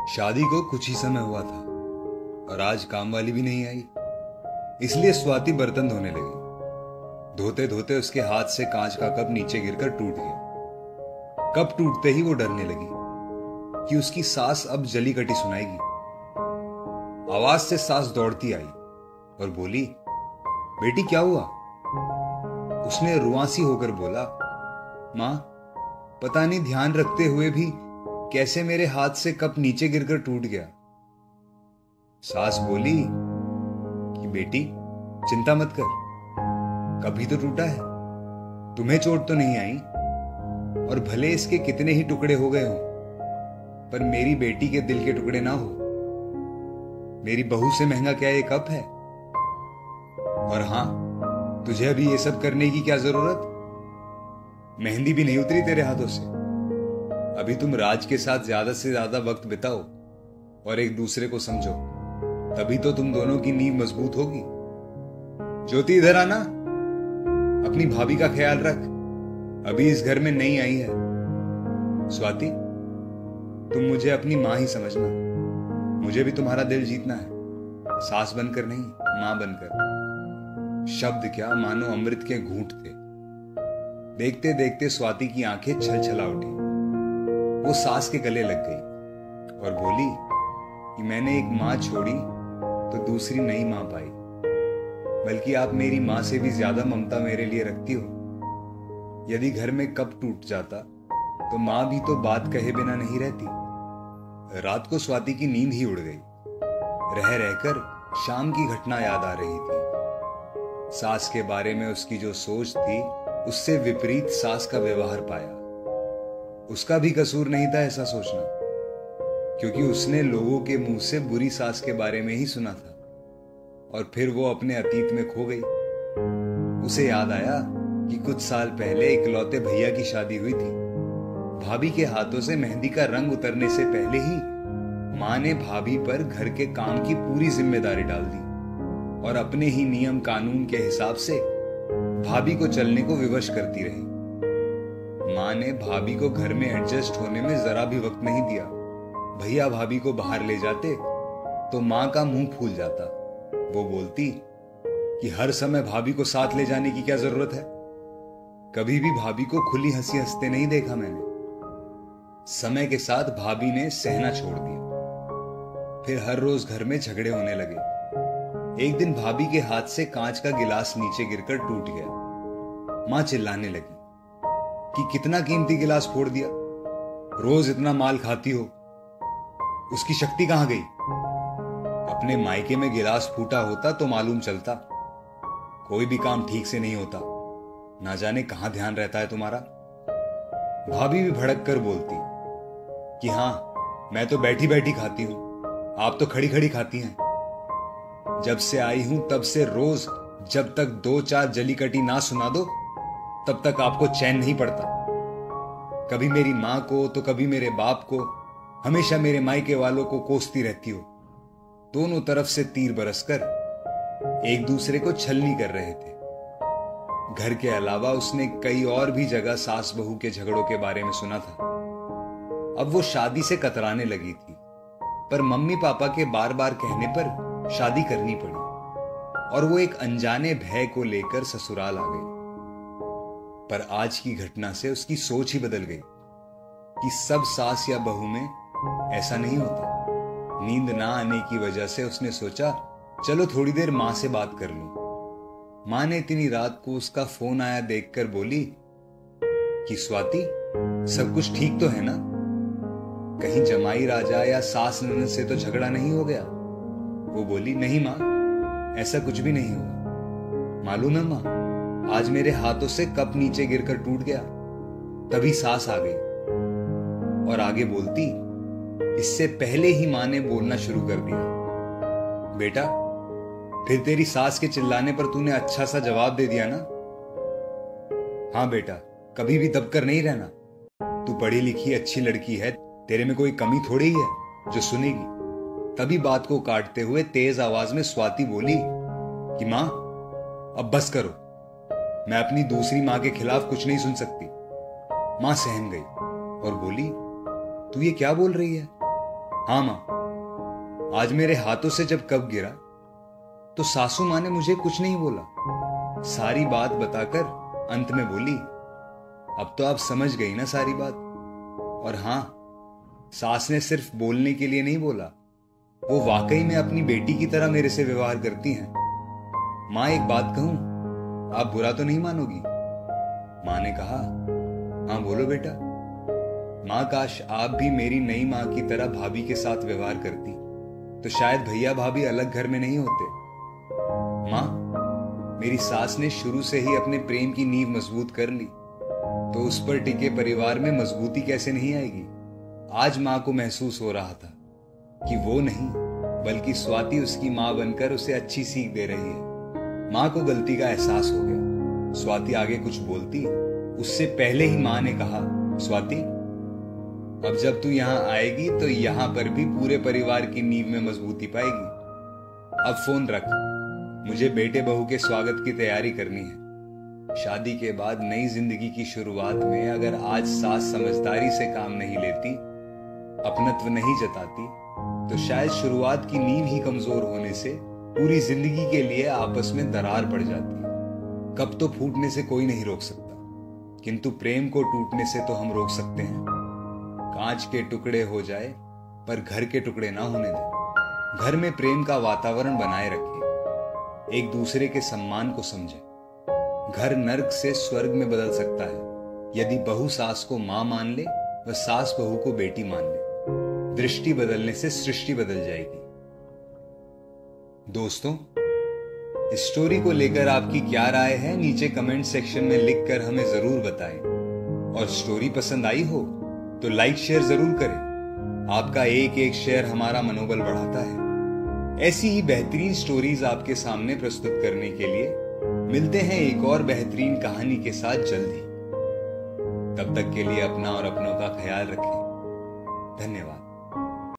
शादी को कुछ ही समय हुआ था और आज काम वाली भी नहीं आई, इसलिए स्वाति बर्तन धोने लगी। धोते धोते उसके हाथ से कांच का कप नीचे गिरकर टूट गया। कप टूटते ही वो डरने लगी कि उसकी सास अब जली कटी सुनाएगी। आवाज से सास दौड़ती आई और बोली, बेटी क्या हुआ? उसने रुआंसी होकर बोला, मां, पता नहीं ध्यान रखते हुए भी कैसे मेरे हाथ से कप नीचे गिरकर टूट गया। सास बोली कि बेटी चिंता मत कर, कभी तो टूटा है, तुम्हें चोट तो नहीं आई, और भले इसके कितने ही टुकड़े हो गए हों, पर मेरी बेटी के दिल के टुकड़े ना हो। मेरी बहू से महंगा क्या ये कप है? और हां, तुझे अभी ये सब करने की क्या जरूरत? मेहंदी भी नहीं उतरी तेरे हाथों से। अभी तुम राज के साथ ज्यादा से ज्यादा वक्त बिताओ और एक दूसरे को समझो, तभी तो तुम दोनों की नींव मजबूत होगी। ज्योति इधर आना, अपनी भाभी का ख्याल रख, अभी इस घर में नई आई है। स्वाति, तुम मुझे अपनी मां ही समझना, मुझे भी तुम्हारा दिल जीतना है, सास बनकर नहीं, मां बनकर। शब्द क्या मानो अमृत के घूंट थे। देखते देखते स्वाति की आंखें छलछला उठी। वो सास के गले लग गई और बोली कि मैंने एक मां छोड़ी तो दूसरी नई मां पाई, बल्कि आप मेरी मां से भी ज्यादा ममता मेरे लिए रखती हो। यदि घर में कप टूट जाता तो मां भी तो बात कहे बिना नहीं रहती। रात को स्वाति की नींद ही उड़ गई। रह रहकर शाम की घटना याद आ रही थी। सास के बारे में उसकी जो सोच थी, उससे विपरीत सास का व्यवहार पाया। उसका भी कसूर नहीं था ऐसा सोचना, क्योंकि उसने लोगों के मुंह से बुरी सास के बारे में ही सुना था और फिर वो अपने अतीत में खो गई। उसे याद आया कि कुछ साल पहले इकलौते भैया की शादी हुई थी। भाभी के हाथों से मेहंदी का रंग उतरने से पहले ही मां ने भाभी पर घर के काम की पूरी जिम्मेदारी डाल दी और अपने ही नियम कानून के हिसाब से भाभी को चलने को विवश करती रही। मां ने भाभी को घर में एडजस्ट होने में जरा भी वक्त नहीं दिया। भैया भाभी को बाहर ले जाते तो मां का मुंह फूल जाता। वो बोलती कि हर समय भाभी को साथ ले जाने की क्या जरूरत है? कभी भी भाभी को खुली हंसी हंसते नहीं देखा मैंने। समय के साथ भाभी ने सहना छोड़ दिया। फिर हर रोज घर में झगड़े होने लगे। एक दिन भाभी के हाथ से कांच का गिलास नीचे गिरकर टूट गया। मां चिल्लाने लगी कि कितना कीमती गिलास फोड़ दिया, रोज इतना माल खाती हो, उसकी शक्ति कहां गई? अपने मायके में गिलास फूटा होता तो मालूम चलता। कोई भी काम ठीक से नहीं होता, ना जाने कहां ध्यान रहता है तुम्हारा। भाभी भी भड़क कर बोलती कि हां, मैं तो बैठी बैठी खाती हूं, आप तो खड़ी खड़ी खाती हैं। जब से आई हूं तब से रोज जब तक 2-4 जली कटी ना सुना दो तब तक आपको चैन नहीं पड़ता। कभी मेरी मां को तो कभी मेरे बाप को, हमेशा मेरे मायके वालों को कोसती रहती हो। दोनों तरफ से तीर बरसकर एक दूसरे को छलनी कर रहे थे। घर के अलावा उसने कई और भी जगह सास बहू के झगड़ों के बारे में सुना था। अब वो शादी से कतराने लगी थी, पर मम्मी पापा के बार बार कहने पर शादी करनी पड़ी और वो एक अनजाने भय को लेकर ससुराल आ गई। पर आज की घटना से उसकी सोच ही बदल गई कि सब सास या बहू में ऐसा नहीं होता। नींद ना आने की वजह से उसने सोचा, चलो थोड़ी देर मां से बात कर लूं। मां ने इतनी रात को उसका फोन आया देखकर बोली कि स्वाति, सब कुछ ठीक तो है ना? कहीं जमाई राजा या सास ननद से तो झगड़ा नहीं हो गया? वो बोली, नहीं मां, ऐसा कुछ भी नहीं हुआ। मालूम है मां, आज मेरे हाथों से कप नीचे गिरकर टूट गया। तभी सास आ गई और आगे बोलती, इससे पहले ही मां ने बोलना शुरू कर दिया, बेटा, फिर तेरी सास के चिल्लाने पर तूने अच्छा सा जवाब दे दिया ना? हाँ बेटा, कभी भी दबकर नहीं रहना। तू पढ़ी लिखी अच्छी लड़की है, तेरे में कोई कमी थोड़ी ही है जो सुनेगी। तभी बात को काटते हुए तेज आवाज में स्वाति बोली कि मां, अब बस करो, मैं अपनी दूसरी मां के खिलाफ कुछ नहीं सुन सकती। मां सहम गई और बोली, तू ये क्या बोल रही है? हाँ माँ, आज मेरे हाथों से जब कप गिरा तो सासू माँ ने मुझे कुछ नहीं बोला। सारी बात बताकर अंत में बोली, अब तो आप समझ गई ना सारी बात। और हाँ, सास ने सिर्फ बोलने के लिए नहीं बोला, वो वाकई में अपनी बेटी की तरह मेरे से व्यवहार करती हैं। माँ, एक बात कहूं, आप बुरा तो नहीं मानोगी? माँ ने कहा, हाँ बोलो बेटा। माँ, काश आप भी मेरी नई माँ की तरह भाभी के साथ व्यवहार करती तो शायद भैया भाभी अलग घर में नहीं होते। माँ, मेरी सास ने शुरू से ही अपने प्रेम की नींव मजबूत कर ली, तो उस पर टिके परिवार में मजबूती कैसे नहीं आएगी? आज माँ को महसूस हो रहा था कि वो नहीं बल्कि स्वाति उसकी माँ बनकर उसे अच्छी सीख दे रही है। माँ को गलती का एहसास हो गया। स्वाति आगे कुछ बोलती उससे पहले ही माँ ने कहा, स्वाति, अब जब तू यहाँ आएगी तो यहाँ पर भी पूरे परिवार की नींव में मजबूती पाएगी। अब फोन रख, मुझे बेटे बहू के स्वागत की तैयारी करनी है। शादी के बाद नई जिंदगी की शुरुआत में अगर आज सास समझदारी से काम नहीं लेती, अपनत्व नहीं जताती, तो शायद शुरुआत की नींव ही कमजोर होने से पूरी जिंदगी के लिए आपस में दरार पड़ जाती। कप तो फूटने से कोई नहीं रोक सकता, किंतु प्रेम को टूटने से तो हम रोक सकते हैं। कांच के टुकड़े हो जाए पर घर के टुकड़े ना होने दें। घर में प्रेम का वातावरण बनाए रखिए, एक दूसरे के सम्मान को समझे। घर नर्क से स्वर्ग में बदल सकता है यदि बहू सास को मां मान ले व सास बहू को बेटी मान ले। दृष्टि बदलने से सृष्टि बदल जाएगी। दोस्तों, इस स्टोरी को लेकर आपकी क्या राय है नीचे कमेंट सेक्शन में लिखकर हमें जरूर बताएं। और स्टोरी पसंद आई हो तो लाइक शेयर जरूर करें। आपका एक एक शेयर हमारा मनोबल बढ़ाता है। ऐसी ही बेहतरीन स्टोरीज आपके सामने प्रस्तुत करने के लिए मिलते हैं एक और बेहतरीन कहानी के साथ जल्द ही। तब तक के लिए अपना और अपनों का ख्याल रखें। धन्यवाद।